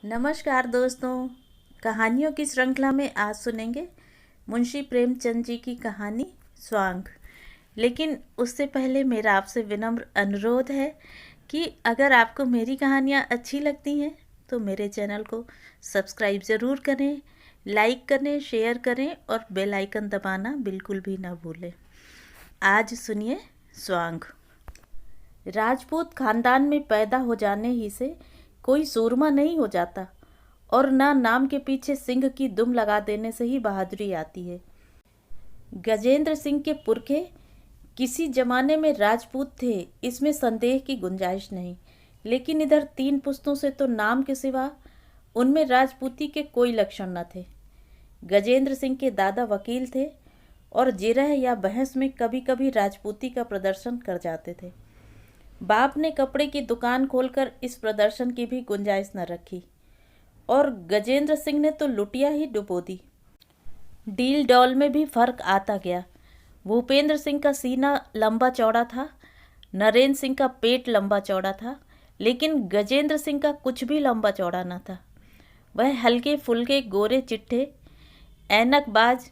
नमस्कार दोस्तों। कहानियों की श्रृंखला में आज सुनेंगे मुंशी प्रेमचंद जी की कहानी स्वांग। लेकिन उससे पहले मेरा आपसे विनम्र अनुरोध है कि अगर आपको मेरी कहानियाँ अच्छी लगती हैं तो मेरे चैनल को सब्सक्राइब ज़रूर करें, लाइक करें, शेयर करें और बेल आइकन दबाना बिल्कुल भी ना भूलें। आज सुनिए स्वांग। राजपूत खानदान में पैदा हो जाने ही से कोई सूरमा नहीं हो जाता और ना नाम के पीछे सिंह की दुम लगा देने से ही बहादुरी आती है। गजेंद्र सिंह के पुरखे किसी जमाने में राजपूत थे, इसमें संदेह की गुंजाइश नहीं। लेकिन इधर 3 पुश्तों से तो नाम के सिवा उनमें राजपूती के कोई लक्षण न थे। गजेंद्र सिंह के दादा वकील थे और जिरह या बहस में कभी कभी राजपूती का प्रदर्शन कर जाते थे। बाप ने कपड़े की दुकान खोलकर इस प्रदर्शन की भी गुंजाइश न रखी और गजेंद्र सिंह ने तो लुटिया ही डुबो दी। डील डॉल में भी फर्क आता गया। भूपेंद्र सिंह का सीना लंबा चौड़ा था, नरेंद्र सिंह का पेट लंबा चौड़ा था, लेकिन गजेंद्र सिंह का कुछ भी लंबा चौड़ा न था। वह हल्के फुल्के गोरे चिट्ठे, ऐनकबाज,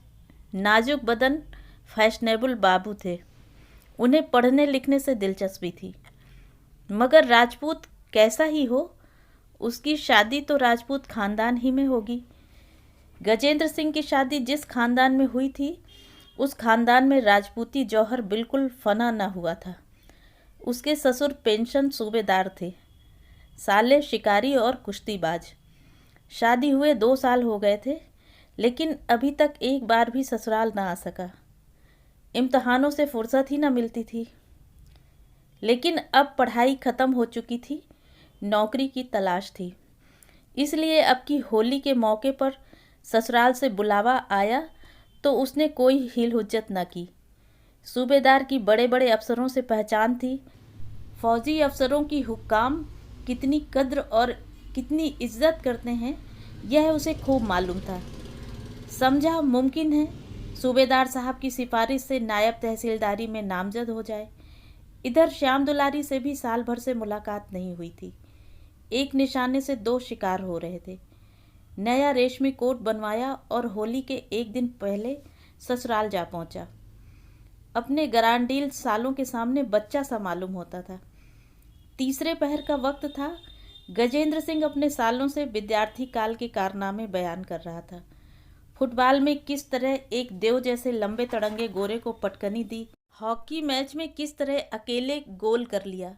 नाजुक बदन, फैशनेबल बाबू थे। उन्हें पढ़ने लिखने से दिलचस्पी थी। मगर राजपूत कैसा ही हो, उसकी शादी तो राजपूत खानदान ही में होगी। गजेंद्र सिंह की शादी जिस खानदान में हुई थी, उस खानदान में राजपूती जौहर बिल्कुल फना न हुआ था। उसके ससुर पेंशन सूबेदार थे, साले शिकारी और कुश्तीबाज। शादी हुए 2 साल हो गए थे, लेकिन अभी तक एक बार भी ससुराल ना आ सका। इम्तहानों से फुर्सत ही न मिलती थी। लेकिन अब पढ़ाई खत्म हो चुकी थी, नौकरी की तलाश थी। इसलिए अब की होली के मौके पर ससुराल से बुलावा आया तो उसने कोई हील हुज्जत न की। सूबेदार की बड़े बड़े अफसरों से पहचान थी। फौजी अफसरों की हुक्काम कितनी कद्र और कितनी इज्जत करते हैं, यह उसे खूब मालूम था। समझा मुमकिन है सूबेदार साहब की सिफारिश से नायब तहसीलदारी में नामजद हो जाए। इधर श्याम दुलारी से भी साल भर से मुलाकात नहीं हुई थी। एक निशाने से 2 शिकार हो रहे थे। नया रेशमी कोट बनवाया और होली के एक दिन पहले ससुराल जा पहुंचा। अपने गरांडील सालों के सामने बच्चा सा मालूम होता था। तीसरे पहर का वक्त था। गजेंद्र सिंह अपने सालों से विद्यार्थी काल के कारनामे बयान कर रहा था। फुटबॉल में किस तरह एक देव जैसे लंबे तड़ंगे गोरे को पटकनी दी, हॉकी मैच में किस तरह अकेले गोल कर लिया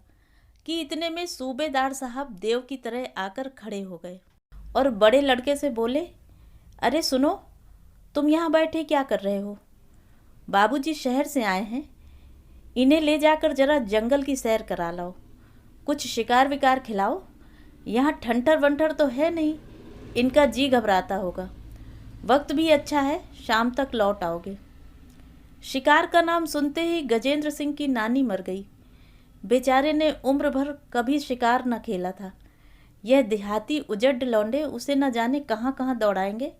कि इतने में सूबेदार साहब देव की तरह आकर खड़े हो गए और बड़े लड़के से बोले, अरे सुनो, तुम यहाँ बैठे क्या कर रहे हो? बाबूजी शहर से आए हैं, इन्हें ले जाकर जरा जंगल की सैर करा लाओ, कुछ शिकार विकार खिलाओ। यहाँ ठंठर वंठर तो है नहीं, इनका जी घबराता होगा। वक्त भी अच्छा है, शाम तक लौट आओगे। शिकार का नाम सुनते ही गजेंद्र सिंह की नानी मर गई। बेचारे ने उम्र भर कभी शिकार न खेला था। यह देहाती उजड़ लौंडे उसे न जाने कहाँ कहाँ दौड़ाएंगे।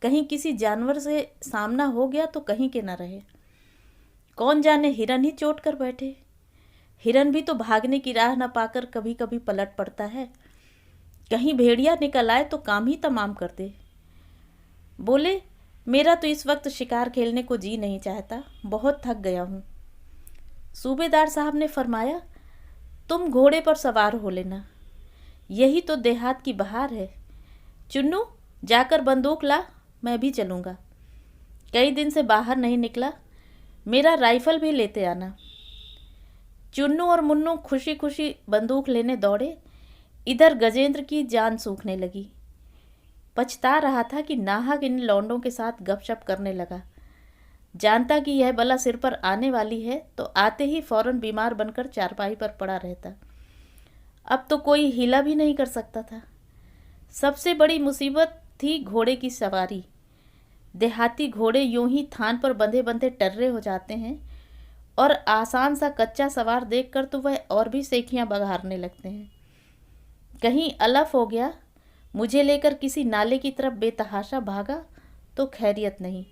कहीं किसी जानवर से सामना हो गया तो कहीं के न रहे। कौन जाने हिरन ही चोट कर बैठे। हिरन भी तो भागने की राह न पाकर कभी कभी पलट पड़ता है। कहीं भेड़िया निकल आए तो काम ही तमाम कर दे। बोले, मेरा तो इस वक्त शिकार खेलने को जी नहीं चाहता, बहुत थक गया हूँ। सूबेदार साहब ने फरमाया, तुम घोड़े पर सवार हो लेना, यही तो देहात की बहार है। चुन्नू, जाकर बंदूक ला, मैं भी चलूँगा। कई दिन से बाहर नहीं निकला, मेरा राइफल भी लेते आना। चुन्नू और मुन्नू खुशी खुशी बंदूक लेने दौड़े। इधर गजेंद्र की जान सूखने लगी। पछता रहा था कि नाहक इन लौंडों के साथ गपशप करने लगा। जानता कि यह बला सिर पर आने वाली है तो आते ही फौरन बीमार बनकर चारपाई पर पड़ा रहता। अब तो कोई हीला भी नहीं कर सकता था। सबसे बड़ी मुसीबत थी घोड़े की सवारी। देहाती घोड़े यूं ही थान पर बंधे बंधे टर्रे हो जाते हैं और आसान सा कच्चा सवार देखकर तो वह और भी सेखियां बघारने लगते हैं। कहीं अलफ हो गया, मुझे लेकर किसी नाले की तरफ बेतहाशा भागा तो खैरियत नहीं।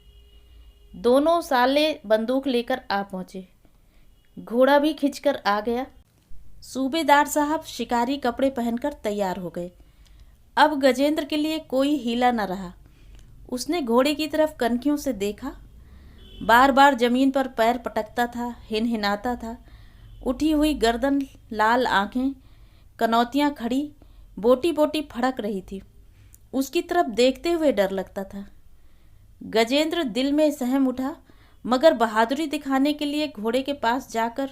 दोनों साले बंदूक लेकर आ पहुँचे। घोड़ा भी खिंचकर आ गया। सूबेदार साहब शिकारी कपड़े पहनकर तैयार हो गए। अब गजेंद्र के लिए कोई हीला न रहा। उसने घोड़े की तरफ कनखियों से देखा। बार बार जमीन पर पैर पटकता था, हिनहिनाता था। उठी हुई गर्दन, लाल आंखें, कनौतियाँ खड़ी, बोटी बोटी फड़क रही थी। उसकी तरफ देखते हुए डर लगता था। गजेंद्र दिल में सहम उठा, मगर बहादुरी दिखाने के लिए घोड़े के पास जाकर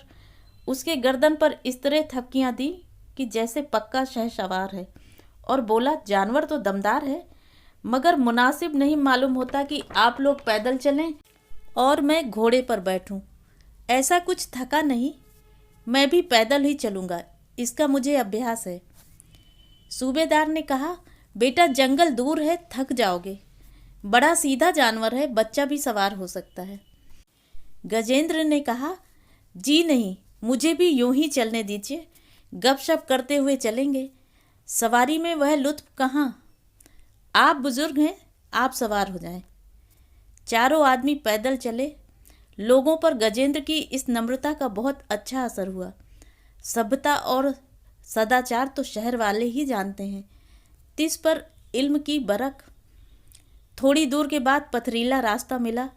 उसके गर्दन पर इस तरह थपकियाँ दी कि जैसे पक्का शहसवार है, और बोला, जानवर तो दमदार है, मगर मुनासिब नहीं मालूम होता कि आप लोग पैदल चलें और मैं घोड़े पर बैठूं। ऐसा कुछ थका नहीं, मैं भी पैदल ही चलूँगा, इसका मुझे अभ्यास है। सूबेदार ने कहा, बेटा जंगल दूर है, थक जाओगे। बड़ा सीधा जानवर है, बच्चा भी सवार हो सकता है। गजेंद्र ने कहा, जी नहीं, मुझे भी यूं ही चलने दीजिए, गपशप करते हुए चलेंगे। सवारी में वह लुत्फ कहाँ। आप बुजुर्ग हैं, आप सवार हो जाएं। चारों आदमी पैदल चले। लोगों पर गजेंद्र की इस नम्रता का बहुत अच्छा असर हुआ। सभ्यता और सदाचार तो शहर वाले ही जानते हैं, तिस पर इल्म की बरक। थोड़ी दूर के बाद पथरीला रास्ता मिला।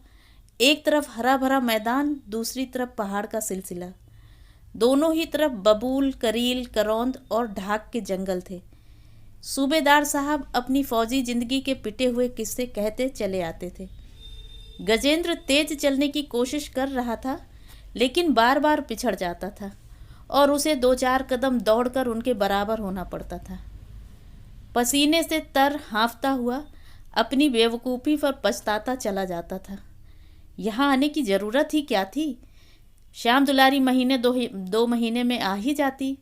एक तरफ हरा भरा मैदान, दूसरी तरफ पहाड़ का सिलसिला। दोनों ही तरफ बबूल, करील, करौंद और ढाक के जंगल थे। सूबेदार साहब अपनी फौजी जिंदगी के पिटे हुए किस्से कहते चले आते थे। गजेंद्र तेज चलने की कोशिश कर रहा था, लेकिन बार बार पिछड़ जाता था और उसे 2-4 कदम दौड़कर उनके बराबर होना पड़ता था। पसीने से तर हाँफता हुआ अपनी बेवकूफ़ी पर पछताता चला जाता था। यहाँ आने की ज़रूरत ही क्या थी। श्याम दुलारी महीने 2 महीने में आ ही जाती।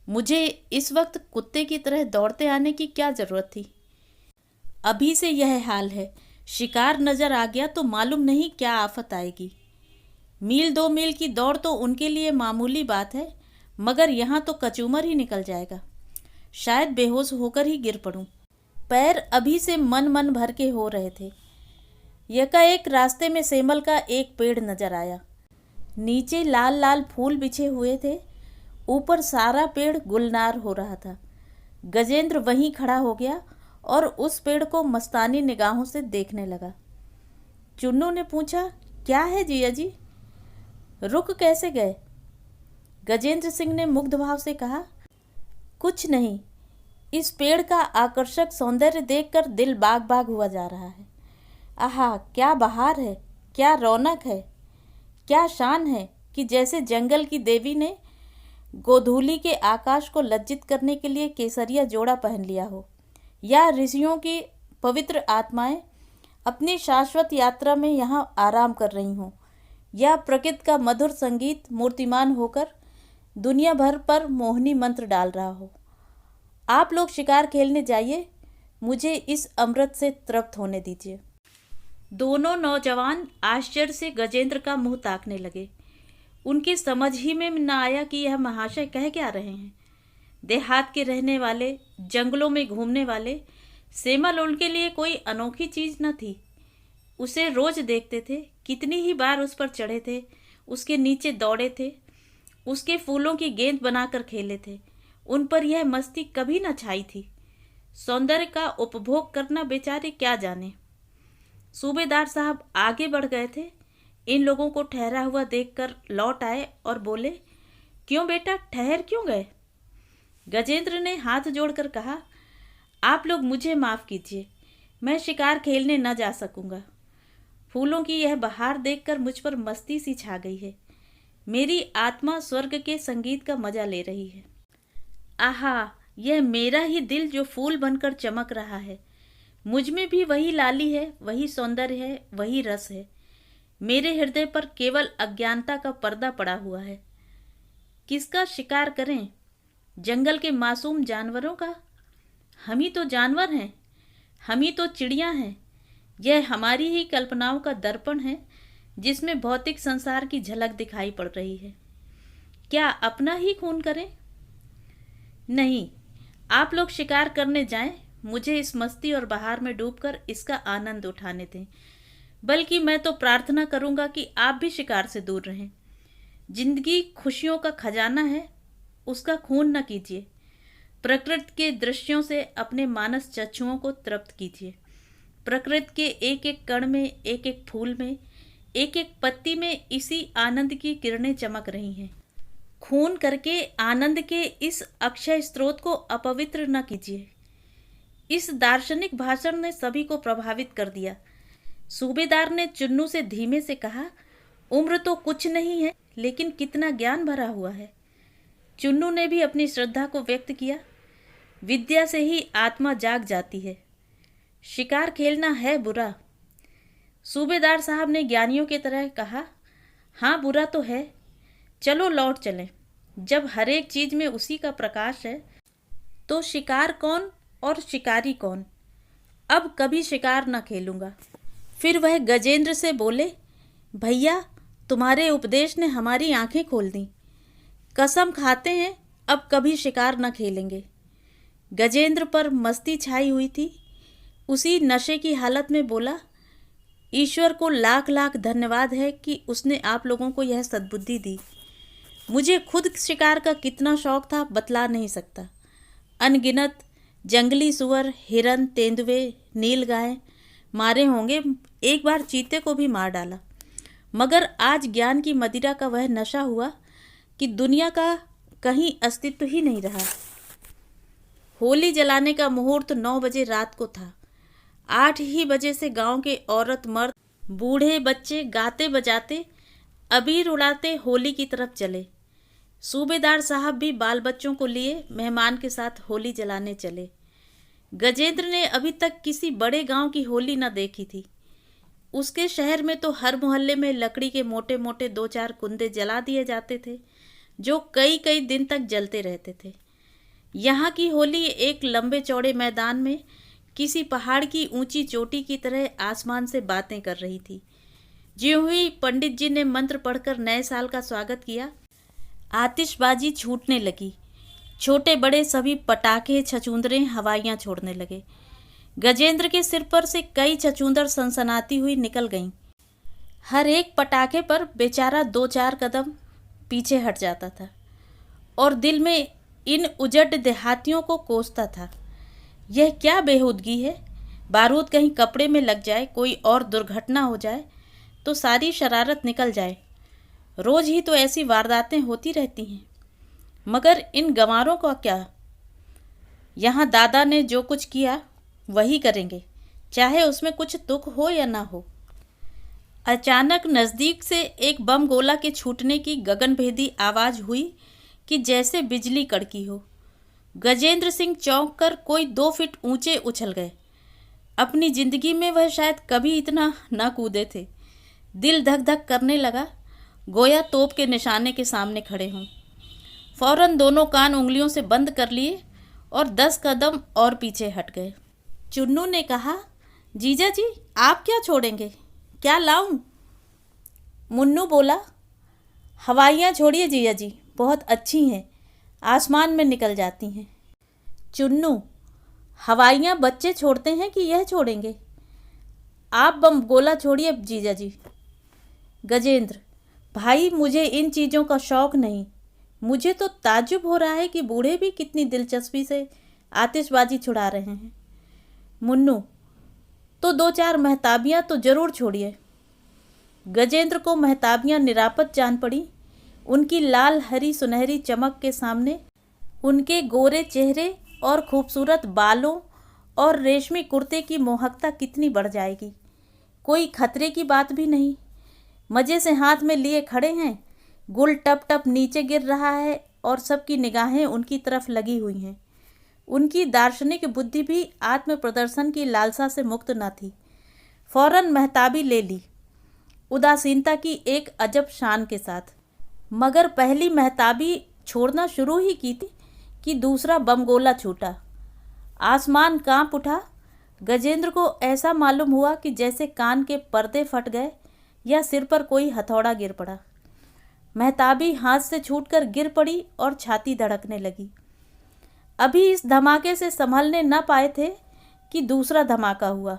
मुझे इस वक्त कुत्ते की तरह दौड़ते आने की क्या ज़रूरत थी। अभी से यह हाल है, शिकार नज़र आ गया तो मालूम नहीं क्या आफत आएगी। मील 2 मील की दौड़ तो उनके लिए मामूली बात है, मगर यहाँ तो कचूमर ही निकल जाएगा। शायद बेहोश होकर ही गिर पड़ूं। पैर अभी से मन मन भर के हो रहे थे। यकाएक रास्ते में सेमल का एक पेड़ नजर आया। नीचे लाल लाल फूल बिछे हुए थे, ऊपर सारा पेड़ गुलनार हो रहा था। गजेंद्र वहीं खड़ा हो गया और उस पेड़ को मस्तानी निगाहों से देखने लगा। चुन्नू ने पूछा, क्या है जिया जी, रुक कैसे गए? गजेंद्र सिंह ने मुग्ध भाव से कहा, कुछ नहीं, इस पेड़ का आकर्षक सौंदर्य देखकर दिल बाग बाग हुआ जा रहा है। आहा, क्या बहार है, क्या रौनक है, क्या शान है कि जैसे जंगल की देवी ने गोधूली के आकाश को लज्जित करने के लिए केसरिया जोड़ा पहन लिया हो, या ऋषियों की पवित्र आत्माएं अपनी शाश्वत यात्रा में यहाँ आराम कर रही हों, या प्रकृति का मधुर संगीत मूर्तिमान होकर दुनिया भर पर मोहनी मंत्र डाल रहा हो। आप लोग शिकार खेलने जाइए, मुझे इस अमृत से तृप्त होने दीजिए। दोनों नौजवान आश्चर्य से गजेंद्र का मुंह ताकने लगे। उनकी समझ ही में न आया कि यह महाशय कह क्या रहे हैं। देहात के रहने वाले, जंगलों में घूमने वाले, सेमल उनके लिए कोई अनोखी चीज़ न थी। उसे रोज देखते थे, कितनी ही बार उस पर चढ़े थे, उसके नीचे दौड़े थे, उसके फूलों की गेंद बनाकर खेले थे। उन पर यह मस्ती कभी न छाई थी। सौंदर्य का उपभोग करना बेचारे क्या जाने। सूबेदार साहब आगे बढ़ गए थे। इन लोगों को ठहरा हुआ देखकर लौट आए और बोले, क्यों बेटा, ठहर क्यों गए? गजेंद्र ने हाथ जोड़कर कहा, आप लोग मुझे माफ़ कीजिए, मैं शिकार खेलने न जा सकूंगा। फूलों की यह बहार देखकर मुझ पर मस्ती सी छा गई है। मेरी आत्मा स्वर्ग के संगीत का मजा ले रही है। आहा, यह मेरा ही दिल जो फूल बनकर चमक रहा है। मुझ में भी वही लाली है, वही सौंदर्य है, वही रस है। मेरे हृदय पर केवल अज्ञानता का पर्दा पड़ा हुआ है। किसका शिकार करें? जंगल के मासूम जानवरों का? हम ही तो जानवर हैं, हम ही तो चिड़िया हैं। यह हमारी ही कल्पनाओं का दर्पण है जिसमें भौतिक संसार की झलक दिखाई पड़ रही है। क्या अपना ही खून करें? नहीं, आप लोग शिकार करने जाएं, मुझे इस मस्ती और बहार में डूबकर इसका आनंद उठाने दें। बल्कि मैं तो प्रार्थना करूंगा कि आप भी शिकार से दूर रहें। जिंदगी खुशियों का खजाना है, उसका खून न कीजिए। प्रकृति के दृश्यों से अपने मानस चक्षुओं को तृप्त कीजिए। प्रकृति के एक एक कण में, एक एक फूल में, एक एक पत्ती में इसी आनंद की किरणें चमक रही हैं। खून करके आनंद के इस अक्षय स्रोत को अपवित्र न कीजिए। इस दार्शनिक भाषण ने सभी को प्रभावित कर दिया। सूबेदार ने चुन्नू से धीमे से कहा, उम्र तो कुछ नहीं है, लेकिन कितना ज्ञान भरा हुआ है। चुन्नू ने भी अपनी श्रद्धा को व्यक्त किया। विद्या से ही आत्मा जाग जाती है। शिकार खेलना है बुरा। सूबेदार साहब ने ज्ञानियों की तरह कहा, हाँ बुरा तो है, चलो लौट चलें। जब हर एक चीज में उसी का प्रकाश है तो शिकार कौन और शिकारी कौन। अब कभी शिकार न खेलूंगा। फिर वह गजेंद्र से बोले, भैया तुम्हारे उपदेश ने हमारी आंखें खोल दी। कसम खाते हैं अब कभी शिकार न खेलेंगे। गजेंद्र पर मस्ती छाई हुई थी। उसी नशे की हालत में बोला, ईश्वर को लाख लाख धन्यवाद है कि उसने आप लोगों को यह सद्बुद्धि दी। मुझे खुद शिकार का कितना शौक था बतला नहीं सकता। अनगिनत जंगली सुअर, हिरन, तेंदुए, नीलगाय मारे होंगे, एक बार चीते को भी मार डाला। मगर आज ज्ञान की मदिरा का वह नशा हुआ कि दुनिया का कहीं अस्तित्व ही नहीं रहा। होली जलाने का मुहूर्त 9 बजे रात को था। 8 ही बजे से गांव के औरत मर्द, बूढ़े बच्चे गाते बजाते, अबीर उड़ाते होली की तरफ चले। सूबेदार साहब भी बाल बच्चों को लिए मेहमान के साथ होली जलाने चले। गजेंद्र ने अभी तक किसी बड़े गांव की होली न देखी थी। उसके शहर में तो हर मोहल्ले में लकड़ी के मोटे मोटे 2-4 कुंदे जला दिए जाते थे, जो कई कई दिन तक जलते रहते थे। यहाँ की होली एक लंबे चौड़े मैदान में किसी पहाड़ की ऊंची चोटी की तरह आसमान से बातें कर रही थी। ज्यों ही पंडित जी ने मंत्र पढ़कर नए साल का स्वागत किया, आतिशबाजी छूटने लगी। छोटे बड़े सभी पटाखे, छछूंदरें, हवाइयाँ छोड़ने लगे। गजेंद्र के सिर पर से कई छछूंदर सनसनाती हुई निकल गईं। हर एक पटाखे पर बेचारा 2-4 कदम पीछे हट जाता था और दिल में इन उजड़ देहातियों को कोसता था, यह क्या बेहूदगी है। बारूद कहीं कपड़े में लग जाए, कोई और दुर्घटना हो जाए तो सारी शरारत निकल जाए। रोज ही तो ऐसी वारदातें होती रहती हैं। मगर इन गंवारों का क्या? यहाँ दादा ने जो कुछ किया वही करेंगे, चाहे उसमें कुछ दुख हो या ना हो। अचानक नज़दीक से एक बम गोला के छूटने की गगनभेदी आवाज़ हुई कि जैसे बिजली कड़की हो। गजेंद्र सिंह चौंक कर कोई 2 फीट ऊंचे उछल गए। अपनी जिंदगी में वह शायद कभी इतना न कूदे थे। दिल धक धक करने लगा, गोया तोप के निशाने के सामने खड़े हों। फौरन दोनों कान उंगलियों से बंद कर लिए और 10 कदम और पीछे हट गए। चुन्नू ने कहा, जीजा जी आप क्या छोड़ेंगे, क्या लाऊं? मुन्नू बोला, हवाइयाँ छोड़िए जीजा जी, बहुत अच्छी हैं, आसमान में निकल जाती हैं। चुन्नू, हवाइयाँ बच्चे छोड़ते हैं कि यह छोड़ेंगे? आप बम गोला छोड़िए जीजा जी। गजेंद्र, भाई मुझे इन चीज़ों का शौक नहीं। मुझे तो ताज्जुब हो रहा है कि बूढ़े भी कितनी दिलचस्पी से आतिशबाजी छुड़ा रहे हैं। मुन्नू, तो 2-4 महताबियाँ तो जरूर छोड़िए। गजेंद्र को महताबियाँ निरापद जान पड़ी। उनकी लाल हरी सुनहरी चमक के सामने उनके गोरे चेहरे और खूबसूरत बालों और रेशमी कुर्ते की मोहकता कितनी बढ़ जाएगी। कोई खतरे की बात भी नहीं। मज़े से हाथ में लिए खड़े हैं। गुल टप टप नीचे गिर रहा है और सबकी निगाहें उनकी तरफ लगी हुई हैं। उनकी दार्शनिक बुद्धि भी आत्म प्रदर्शन की लालसा से मुक्त न थी। फौरन महताबी ले ली, उदासीनता की एक अजब शान के साथ। मगर पहली महताबी छोड़ना शुरू ही की थी कि दूसरा बमगोला छूटा। आसमान कांप उठा। गजेंद्र को ऐसा मालूम हुआ कि जैसे कान के पर्दे फट गए या सिर पर कोई हथौड़ा गिर पड़ा। महताबी हाथ से छूटकर गिर पड़ी और छाती धड़कने लगी। अभी इस धमाके से संभलने न पाए थे कि दूसरा धमाका हुआ,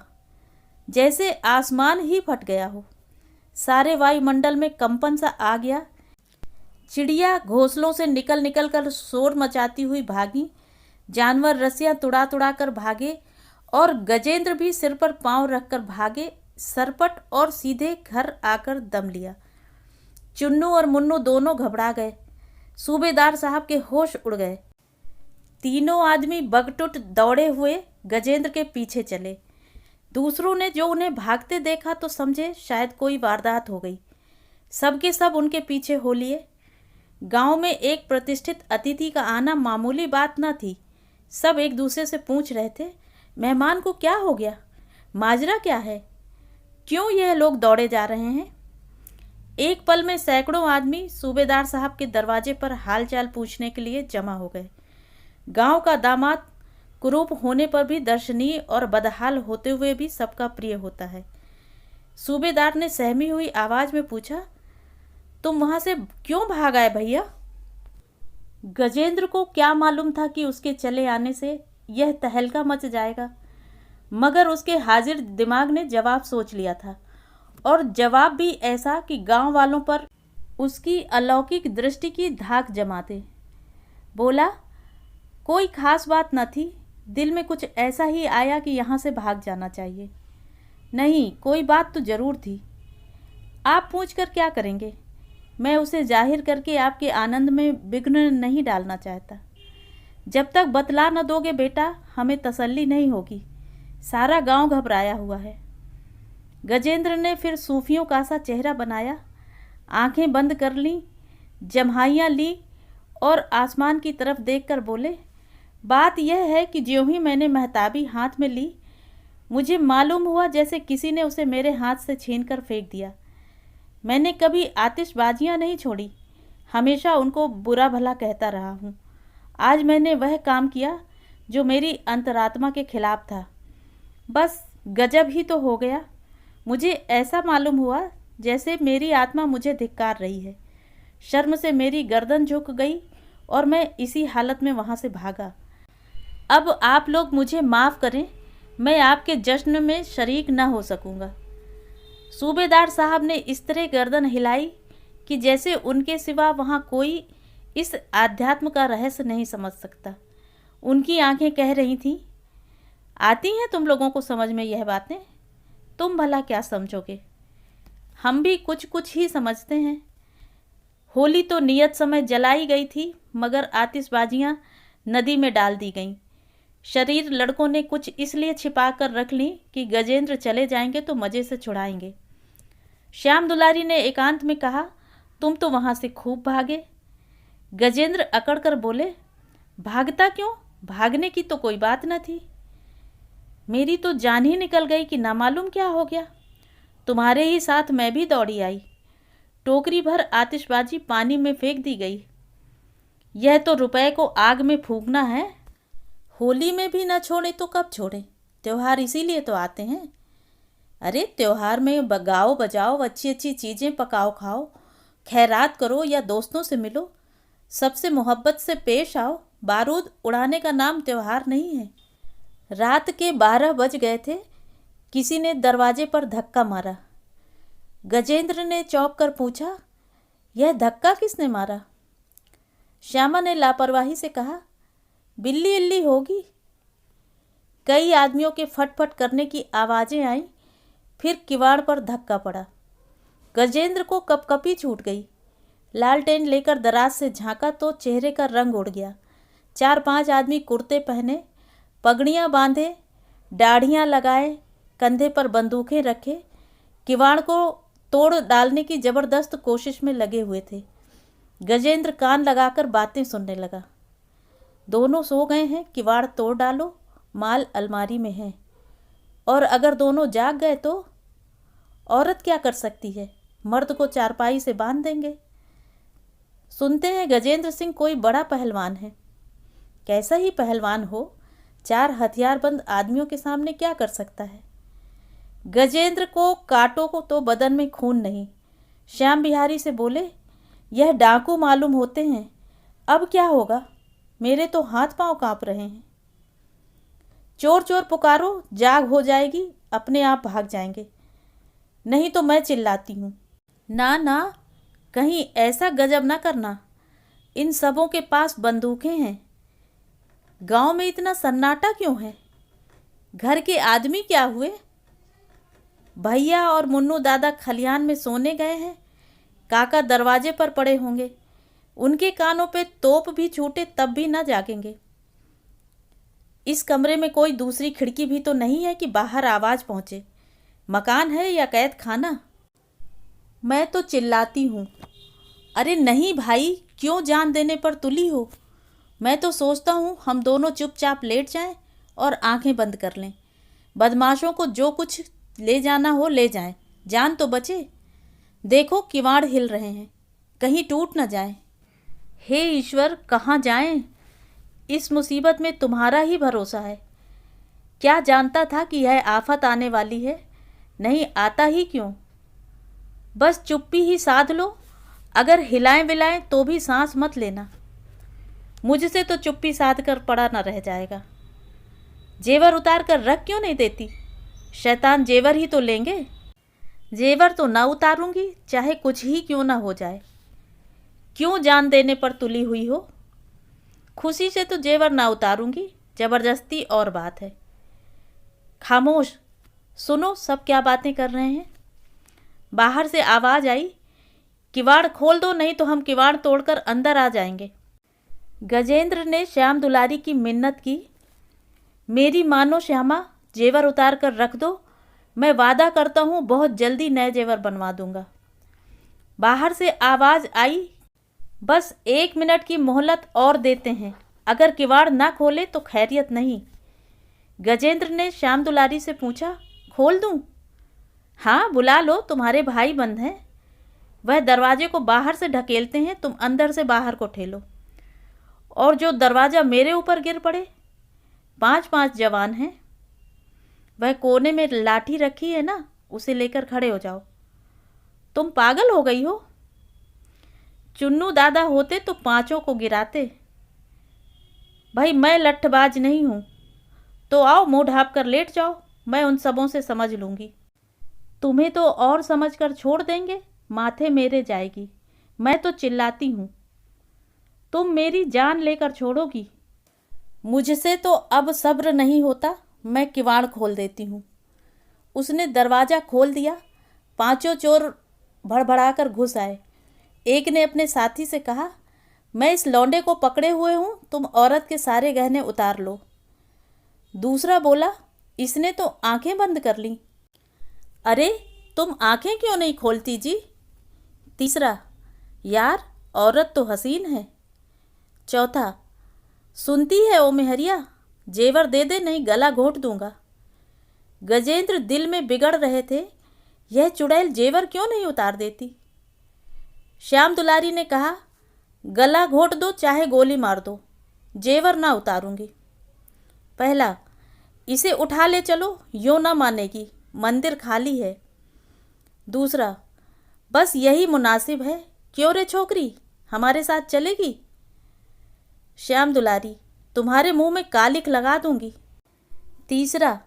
जैसे आसमान ही फट गया हो। सारे वायुमंडल में कंपन सा आ गया। चिड़िया घोंसलों से निकल निकल कर शोर मचाती हुई भागी। जानवर रस्सियां तुड़ा तुड़ा कर भागे और गजेंद्र भी सिर पर पांव रखकर भागे, सरपट और सीधे घर आकर दम लिया। चुन्नू और मुन्नू दोनों घबरा गए। सूबेदार साहब के होश उड़ गए। तीनों आदमी बगटुट दौड़े हुए गजेंद्र के पीछे चले। दूसरों ने जो उन्हें भागते देखा तो समझे शायद कोई वारदात हो गई। सबके सब उनके पीछे हो लिए। गांव में एक प्रतिष्ठित अतिथि का आना मामूली बात न थी। सब एक दूसरे से पूछ रहे थे, मेहमान को क्या हो गया, माजरा क्या है, क्यों यह लोग दौड़े जा रहे हैं। एक पल में सैकड़ों आदमी सूबेदार साहब के दरवाजे पर हालचाल पूछने के लिए जमा हो गए। गांव का दामाद कुरूप होने पर भी दर्शनीय और बदहाल होते हुए भी सबका प्रिय होता है। सूबेदार ने सहमी हुई आवाज में पूछा, तुम वहां से क्यों भाग आए भैया। गजेंद्र को क्या मालूम था कि उसके चले आने से यह तहलका मच जाएगा, मगर उसके हाजिर दिमाग ने जवाब सोच लिया था, और जवाब भी ऐसा कि गांव वालों पर उसकी अलौकिक दृष्टि की धाक जमा दे। बोला, कोई खास बात न थी, दिल में कुछ ऐसा ही आया कि यहाँ से भाग जाना चाहिए। नहीं, कोई बात तो जरूर थी। आप पूछ कर क्या करेंगे, मैं उसे जाहिर करके आपके आनंद में विघ्न नहीं डालना चाहता। जब तक बतला न दोगे बेटा, हमें तसल्ली नहीं होगी। सारा गांव घबराया हुआ है। गजेंद्र ने फिर सूफियों का सा चेहरा बनाया, आंखें बंद कर लीं, जम्हाइयाँ ली और आसमान की तरफ देखकर बोले, बात यह है कि ज्यों ही मैंने महताबी हाथ में ली, मुझे मालूम हुआ जैसे किसी ने उसे मेरे हाथ से छीनकर फेंक दिया। मैंने कभी आतिशबाजियां नहीं छोड़ी, हमेशा उनको बुरा भला कहता रहा हूँ। आज मैंने वह काम किया जो मेरी अंतरात्मा के खिलाफ था। बस गजब ही तो हो गया। मुझे ऐसा मालूम हुआ जैसे मेरी आत्मा मुझे धिक्कार रही है। शर्म से मेरी गर्दन झुक गई और मैं इसी हालत में वहाँ से भागा। अब आप लोग मुझे माफ़ करें, मैं आपके जश्न में शरीक न हो सकूँगा। सूबेदार साहब ने इस तरह गर्दन हिलाई कि जैसे उनके सिवा वहाँ कोई इस आध्यात्म का रहस्य नहीं समझ सकता। उनकी आंखें कह रही थीं, आती हैं तुम लोगों को समझ में यह बातें, तुम भला क्या समझोगे, हम भी कुछ कुछ ही समझते हैं। होली तो नियत समय जलाई गई थी, मगर आतिशबाजियां नदी में डाल दी गईं। शरीर लड़कों ने कुछ इसलिए छिपा कर रख ली कि गजेंद्र चले जाएंगे तो मज़े से छुड़ाएंगे। श्याम दुलारी ने एकांत में कहा, तुम तो वहाँ से खूब भागे। गजेंद्र अकड़ कर बोले, भागता क्यों, भागने की तो कोई बात न थी। मेरी तो जान ही निकल गई कि ना मालूम क्या हो गया। तुम्हारे ही साथ मैं भी दौड़ी आई। टोकरी भर आतिशबाजी पानी में फेंक दी गई। यह तो रुपए को आग में फूंकना है। होली में भी न छोड़े तो कब छोड़े, त्योहार इसीलिए तो आते हैं। अरे त्योहार में गाओ बजाओ, अच्छी अच्छी चीज़ें पकाओ खाओ, खैरात करो या दोस्तों से मिलो, सबसे मोहब्बत से पेश आओ। बारूद उड़ाने का नाम त्योहार नहीं है। रात के 12 बज गए थे। किसी ने दरवाजे पर धक्का मारा। गजेंद्र ने चौंक कर पूछा, यह धक्का किसने मारा। श्यामा ने लापरवाही से कहा, बिल्ली इल्ली होगी। कई आदमियों के फटफट करने की आवाज़ें आईं, फिर किवाड़ पर धक्का पड़ा। गजेंद्र को कपकपी छूट गई। लालटेन लेकर दराज से झांका तो चेहरे का रंग उड़ गया। 4-5 आदमी कुर्ते पहने, पगड़ियाँ बांधे, दाढ़ियाँ लगाए, कंधे पर बंदूकें रखे, किवाड़ को तोड़ डालने की जबरदस्त कोशिश में लगे हुए थे। गजेंद्र कान लगाकर बातें सुनने लगा। दोनों सो गए हैं, किवाड़ तोड़ डालो, माल अलमारी में है। और अगर दोनों जाग गए तो औरत क्या कर सकती है, मर्द को चारपाई से बांध देंगे। सुनते हैं गजेंद्र सिंह कोई बड़ा पहलवान है। कैसा ही पहलवान हो, 4 हथियारबंद आदमियों के सामने क्या कर सकता है। गजेंद्र को कांटों को तो बदन में खून नहीं। श्याम बिहारी से बोले, यह डाकू मालूम होते हैं, अब क्या होगा, मेरे तो हाथ पांव कांप रहे हैं। चोर चोर पुकारो, जाग हो जाएगी, अपने आप भाग जाएंगे, नहीं तो मैं चिल्लाती हूँ। ना ना, कहीं ऐसा गजब ना करना, इन सबों के पास बंदूकें हैं। गांव में इतना सन्नाटा क्यों है? घर के आदमी क्या हुए? भैया और मुन्नू दादा खलियान में सोने गए हैं। काका दरवाजे पर पड़े होंगे। उनके कानों पे तोप भी छूटे तब भी न जागेंगे। इस कमरे में कोई दूसरी खिड़की भी तो नहीं है कि बाहर आवाज़ पहुँचे। मकान है या कैद खाना? मैं तो चिल्लाती हूँ, अरे नहीं भाई, क्यों जान देने पर तुली हो? मैं तो सोचता हूँ हम दोनों चुपचाप लेट जाएं और आंखें बंद कर लें। बदमाशों को जो कुछ ले जाना हो ले जाएं, जान तो बचे। देखो किवाड़ हिल रहे हैं, कहीं टूट न जाए। हे ईश्वर, कहाँ जाएं? इस मुसीबत में तुम्हारा ही भरोसा है। क्या जानता था कि यह आफत आने वाली है? नहीं आता ही क्यों? बस चुप्पी ही साध लो। अगर हिलाएं विलाएं तो भी सांस मत लेना। मुझसे तो चुप्पी साध कर पड़ा न रह जाएगा। जेवर उतार कर रख क्यों नहीं देती? शैतान जेवर ही तो लेंगे। जेवर तो ना उतारूंगी, चाहे कुछ ही क्यों ना हो जाए। क्यों जान देने पर तुली हुई हो? खुशी से तो जेवर ना उतारूंगी, जबरदस्ती और बात है। खामोश, सुनो सब क्या बातें कर रहे हैं। बाहर से आवाज़ आई, किवाड़ खोल दो नहीं तो हम किवाड़ तोड़कर अंदर आ जाएंगे। गजेंद्र ने श्याम दुलारी की मिन्नत की, मेरी मानो श्यामा, जेवर उतार कर रख दो। मैं वादा करता हूँ बहुत जल्दी नए जेवर बनवा दूंगा। बाहर से आवाज़ आई, बस 1 मिनट की मोहलत और देते हैं, अगर किवाड़ ना खोले तो खैरियत नहीं। गजेंद्र ने श्याम दुलारी से पूछा, खोल दूं? हाँ बुला लो, तुम्हारे भाई बंद हैं। वह दरवाजे को बाहर से ढकेलते हैं, तुम अंदर से बाहर को ठेलो। और जो दरवाज़ा मेरे ऊपर गिर पड़े। 5-5 जवान हैं। वह कोने में लाठी रखी है ना, उसे लेकर खड़े हो जाओ। तुम पागल हो गई हो? चुन्नू दादा होते तो 5 को गिराते। भाई मैं लट्ठबाज नहीं हूँ। तो आओ मुँह ढाँप कर लेट जाओ, मैं उन सबों से समझ लूँगी। तुम्हें तो और समझ कर छोड़ देंगे, माथे मेरे जाएगी। मैं तो चिल्लाती हूँ, तुम मेरी जान लेकर छोड़ोगी। मुझसे तो अब सब्र नहीं होता, मैं किवाड़ खोल देती हूँ। उसने दरवाज़ा खोल दिया। 5 चोर भड़बड़ाकर घुस आए। एक ने अपने साथी से कहा, मैं इस लौंडे को पकड़े हुए हूँ, तुम औरत के सारे गहने उतार लो। दूसरा बोला, इसने तो आंखें बंद कर लीं। अरे तुम आंखें क्यों नहीं खोलती जी? तीसरा, यार औरत तो हसीन है। चौथा, सुनती है ओ मेहरिया, जेवर दे दे नहीं गला घोंट दूंगा। गजेंद्र दिल में बिगड़ रहे थे, यह चुड़ैल जेवर क्यों नहीं उतार देती। श्याम दुलारी ने कहा, गला घोंट दो चाहे गोली मार दो, जेवर ना उतारूंगी। पहला, इसे उठा ले चलो, यूँ ना मानेगी, मंदिर खाली है। दूसरा, बस यही मुनासिब है, क्यों रे छोकरी, हमारे साथ चलेगी। श्याम दुलारी, तुम्हारे मुंह में कालिख लगा दूंगी। तीसरा,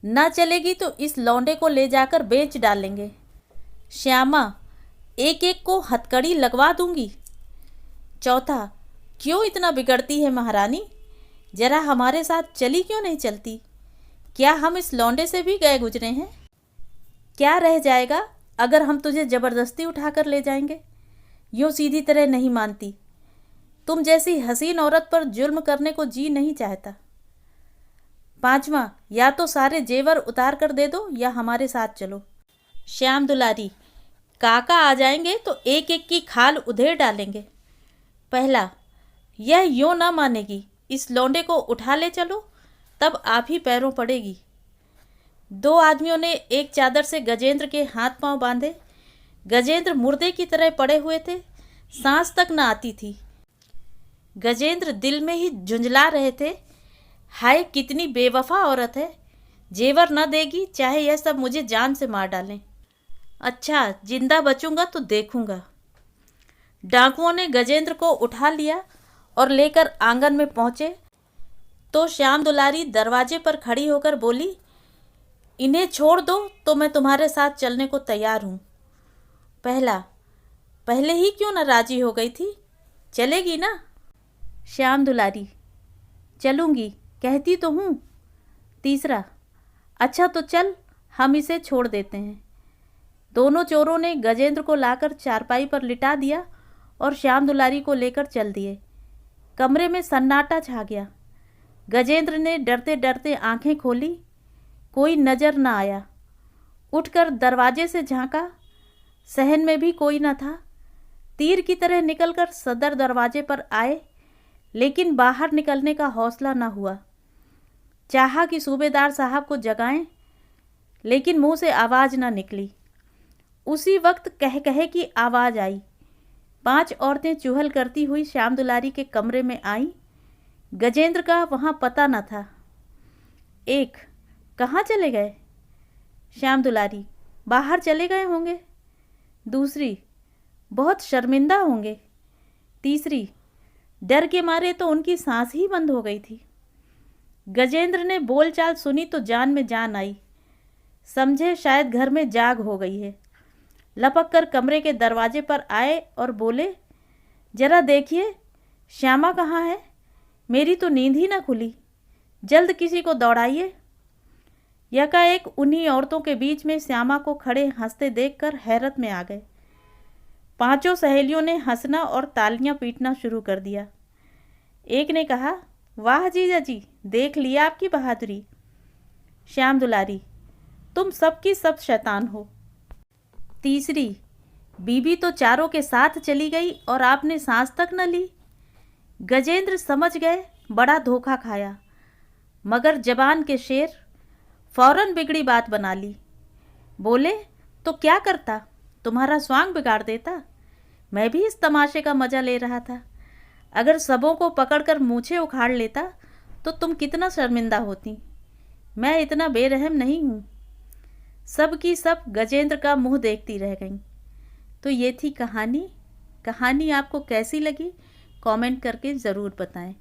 ना चलेगी तो इस लौंडे को ले जाकर बेच डालेंगे। श्यामा, एक एक को हथकड़ी लगवा दूंगी। चौथा, क्यों इतना बिगड़ती है महारानी, जरा हमारे साथ चली क्यों नहीं चलती। क्या हम इस लौंडे से भी गए गुजरे हैं? क्या रह जाएगा अगर हम तुझे ज़बरदस्ती उठाकर ले जाएंगे? यूँ सीधी तरह नहीं मानती। तुम जैसी हसीन औरत पर जुल्म करने को जी नहीं चाहता। पांचवा, या तो सारे जेवर उतार कर दे दो या हमारे साथ चलो। श्याम दुलारी, काका आ जाएंगे तो एक एक की खाल उधेड़ डालेंगे। पहला, यह यूँ ना मानेगी, इस लौंडे को उठा ले चलो, तब आप ही पैरों पड़ेगी। 2 आदमियों ने एक चादर से गजेंद्र के हाथ पांव बांधे। गजेंद्र मुर्दे की तरह पड़े हुए थे, सांस तक न आती थी। गजेंद्र दिल में ही झुंझला रहे थे, हाय कितनी बेवफा औरत है, जेवर न देगी चाहे यह सब मुझे जान से मार डालें। अच्छा जिंदा बचूंगा तो देखूंगा। डाकुओं ने गजेंद्र को उठा लिया और लेकर आंगन में पहुंचे तो श्याम दुलारी दरवाजे पर खड़ी होकर बोली, इन्हें छोड़ दो तो मैं तुम्हारे साथ चलने को तैयार हूँ। पहला, पहले ही क्यों न राजी हो गई थी, चलेगी ना। श्याम दुलारी, चलूँगी, कहती तो हूँ। तीसरा, अच्छा तो चल, हम इसे छोड़ देते हैं। दोनों चोरों ने गजेंद्र को लाकर चारपाई पर लिटा दिया और श्याम दुलारी को लेकर चल दिए। कमरे में सन्नाटा छा गया। गजेंद्र ने डरते डरते आंखें खोली, कोई नजर न आया। उठकर दरवाजे से झांका, सहन में भी कोई न था। तीर की तरह निकलकर सदर दरवाजे पर आए, लेकिन बाहर निकलने का हौसला न हुआ। चाहा कि सूबेदार साहब को जगाएं, लेकिन मुंह से आवाज़ न निकली। उसी वक्त कह कहे की आवाज़ आई। 5 औरतें चुहल करती हुई श्याम दुलारी के कमरे में आईं। गजेंद्र का वहाँ पता न था। 1, कहाँ चले गए? श्याम दुलारी, बाहर चले गए होंगे। दूसरी, बहुत शर्मिंदा होंगे। तीसरी, डर के मारे तो उनकी सांस ही बंद हो गई थी। गजेंद्र ने बोलचाल सुनी तो जान में जान आई। समझे शायद घर में जाग हो गई है। लपक कर कमरे के दरवाजे पर आए और बोले, जरा देखिए श्यामा कहाँ है? मेरी तो नींद ही ना खुली, जल्द किसी को दौड़ाइए। यकाएक उन्हीं औरतों के बीच में श्यामा को खड़े हंसते देखकर हैरत में आ गए। 5 सहेलियों ने हंसना और तालियां पीटना शुरू कर दिया। एक ने कहा, वाह जीजा जी, देख लिया आपकी बहादुरी। श्याम दुलारी, तुम सबकी सब शैतान हो। तीसरी, बीबी तो चारों के साथ चली गई और आपने सांस तक न ली। गजेंद्र समझ गए बड़ा धोखा खाया, मगर जबान के शेर फौरन बिगड़ी बात बना ली। बोले, तो क्या करता, तुम्हारा स्वांग बिगाड़ देता। मैं भी इस तमाशे का मजा ले रहा था। अगर सबों को पकड़कर मूछें उखाड़ लेता तो तुम कितना शर्मिंदा होती। मैं इतना बेरहम नहीं हूँ। सब की सब गजेंद्र का मुंह देखती रह गईं। तो ये थी कहानी। कहानी आपको कैसी लगी कमेंट करके ज़रूर बताएं।